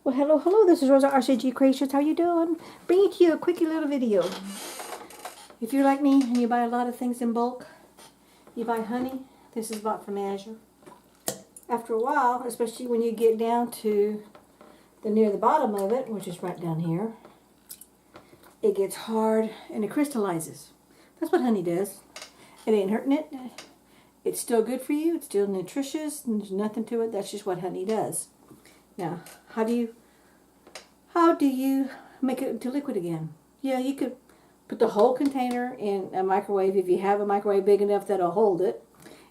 Well, hello, hello. This is Rosa RCG Creations. How you doing? Bringing to you a quickie little video. If you're like me and you buy a lot of things in bulk, you buy honey. This is bought from Azure. After a while, especially when you get down to near the bottom of it, which is right down here, it gets hard and it crystallizes. That's what honey does. It ain't hurting it. It's still good for you. It's still nutritious. There's nothing to it. That's just what honey does. Now, how do you make it into liquid again? Yeah, you could put the whole container in a microwave if you have a microwave big enough that'll hold it.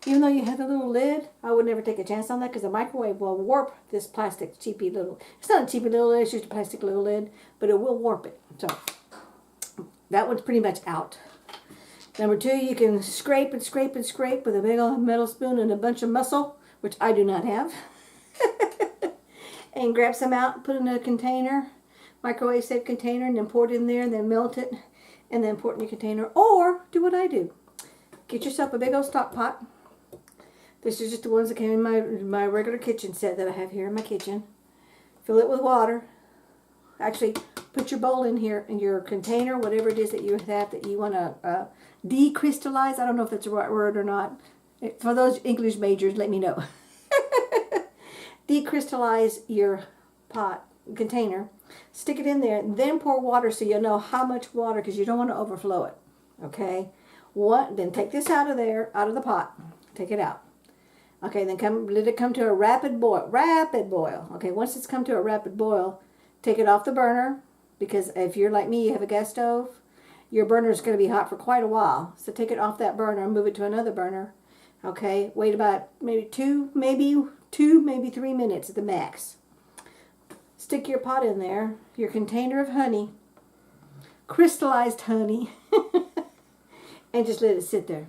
Even though you have the little lid, I would never take a chance on that because the microwave will warp this plastic cheapy little. It's not a cheapy little lid, it's just a plastic little lid, but it will warp it. So that one's pretty much out. Number two, you can scrape and scrape and scrape with a big old metal spoon and a bunch of muscle, which I do not have. And grab some out, put it in a container, microwave safe container, and then pour it in there, and then melt it, and then pour it in your container. Or do what I do. Get yourself a big old stock pot. This is just the ones that came in my regular kitchen set that I have here in my kitchen. Fill it with water. Actually, put your bowl in here, in your container, whatever it is that you have that you want to decrystallize. I don't know if that's the right word or not. For those English majors, let me know. Decrystallize your pot container, stick it in there, then pour water so you'll know how much water, because you don't want to overflow it. Okay, then take this out of there, out of the pot, take it out. Okay, then let it come to a rapid boil. Okay, once it's come to a rapid boil, take it off the burner, because if you're like me, you have a gas stove, your burner is going to be hot for quite a while. So take it off that burner and move it to another burner. Okay, wait about maybe two, maybe 3 minutes at the max. Stick your pot in there, your container of honey, crystallized honey, and just let it sit there.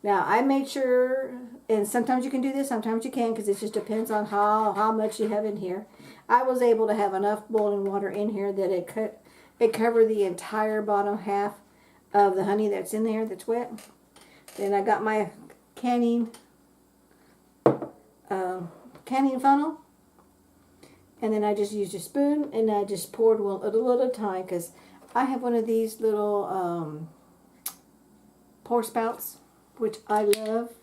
Now, I made sure, and sometimes you can do this, sometimes you can't, because it just depends on how much you have in here. I was able to have enough boiling water in here that it covered the entire bottom half of the honey that's in there that's wet. Then I got my canning funnel, and then I just used a spoon and I just poured one a little at a time, because I have one of these little pour spouts, which I love.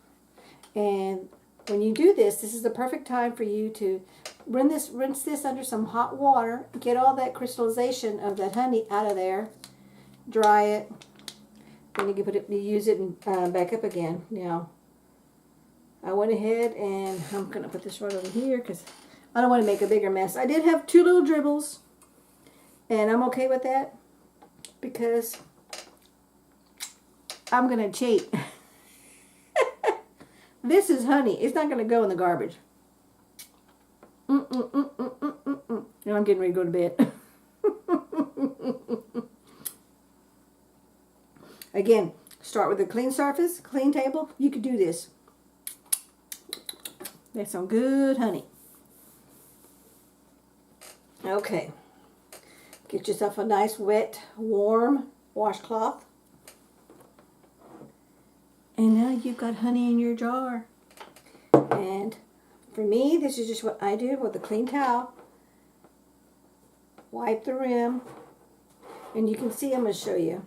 And when you do this, this is the perfect time for you to rinse this under some hot water, get all that crystallization of that honey out of there, dry it, then you can use it and back up again. Now, I went ahead and I'm going to put this right over here because I don't want to make a bigger mess. I did have 2 little dribbles, and I'm okay with that because I'm going to cheat. This is honey. It's not going to go in the garbage. Now I'm getting ready to go to bed. Again, start with a clean surface, clean table. You could do this. That's some good honey. Okay. Get yourself a nice, wet, warm washcloth. And now you've got honey in your jar. And for me, this is just what I do with a clean towel. Wipe the rim. And you can see, I'm going to show you.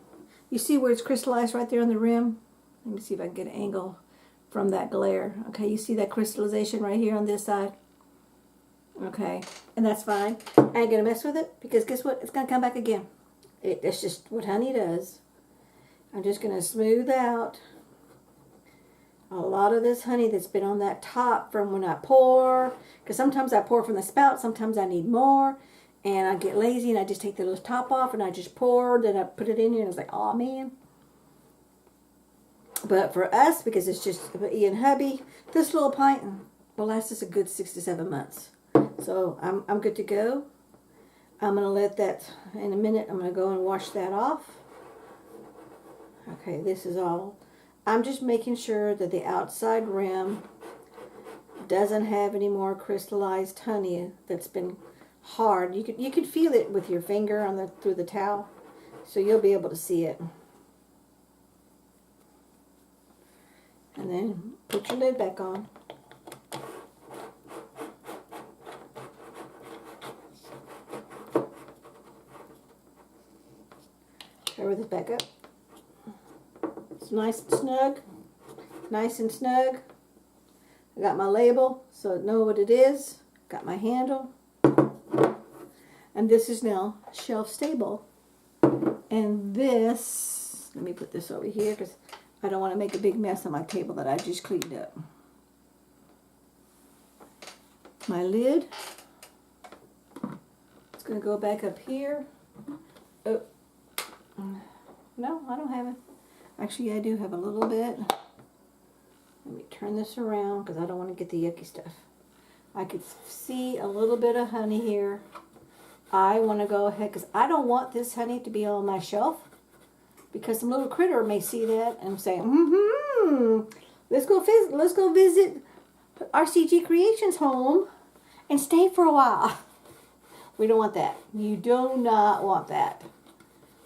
You see where it's crystallized right there on the rim? Let me see if I can get an angle from that glare. Okay, you see that crystallization right here on this side? Okay, and that's fine. I ain't going to mess with it because guess what? It's going to come back again. That's just what honey does. I'm just going to smooth out a lot of this honey that's been on that top from when I pour. Because sometimes I pour from the spout, sometimes I need more. And I get lazy and I just take the little top off and I just pour. Then I put it in here and it's like, oh man. But for us, because it's just E and hubby, this little pint will last us a good 6 to 7 months. So I'm good to go. I'm going to let that, in a minute, I'm going to go and wash that off. Okay, this is all. I'm just making sure that the outside rim doesn't have any more crystallized honey that's been hard. You could feel it with your finger through the towel, so you'll be able to see it. And then put your lid back on. Cover this back up. It's nice and snug. Nice and snug. I got my label so I know what it is. Got my handle. And this is now shelf stable. And this, let me put this over here because I don't want to make a big mess on my table that I just cleaned up. My lid. It's going to go back up here. Oh. No, I don't have it. Actually, I do have a little bit. Let me turn this around because I don't want to get the yucky stuff. I could see a little bit of honey here. I want to go ahead because I don't want this honey to be on my shelf because some little critter may see that and say, let's go visit RCG Creations home and stay for a while. We don't want that. You do not want that.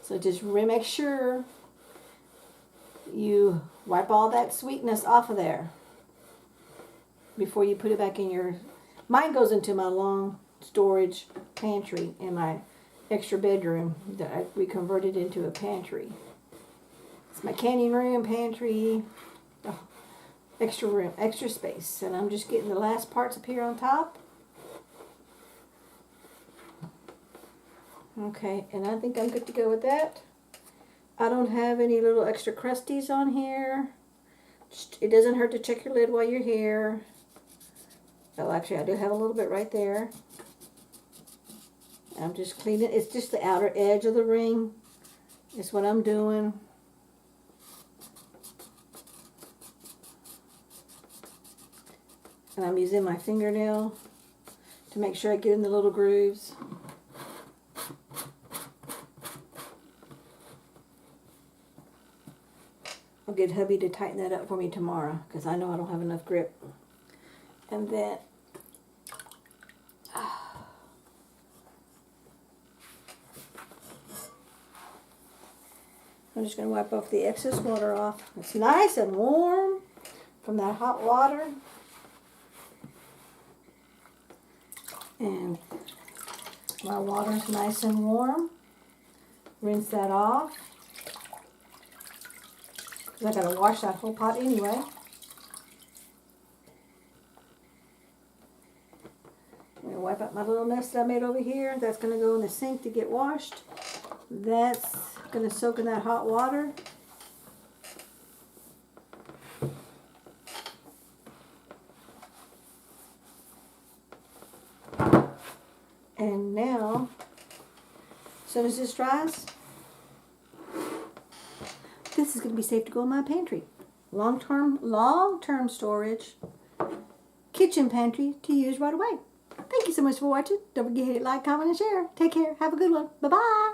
So just make sure you wipe all that sweetness off of there before you put it back in your... Mine goes into my long storage pantry in my extra bedroom that we converted into a pantry. It's my canning room, pantry, extra room, extra space. And I'm just getting the last parts up here on top. Okay, and I think I'm good to go with that. I don't have any little extra crusties on here. It doesn't hurt to check your lid while you're here. Oh, actually, I do have a little bit right there. I'm just cleaning. It's just the outer edge of the ring. Is what I'm doing. And I'm using my fingernail to make sure I get in the little grooves. I'll get hubby to tighten that up for me tomorrow because I know I don't have enough grip. And then I'm just going to wipe off the excess water off. It's nice and warm from that hot water. And my water's nice and warm. Rinse that off. Because I got to wash that whole pot anyway. I'm going to wipe out my little mess that I made over here. That's going to go in the sink to get washed. That's going to soak in that hot water. And now, as soon as this dries, this is going to be safe to go in my pantry. Long-term storage, kitchen pantry to use right away. Thank you so much for watching. Don't forget to hit like, comment, and share. Take care. Have a good one. Bye-bye.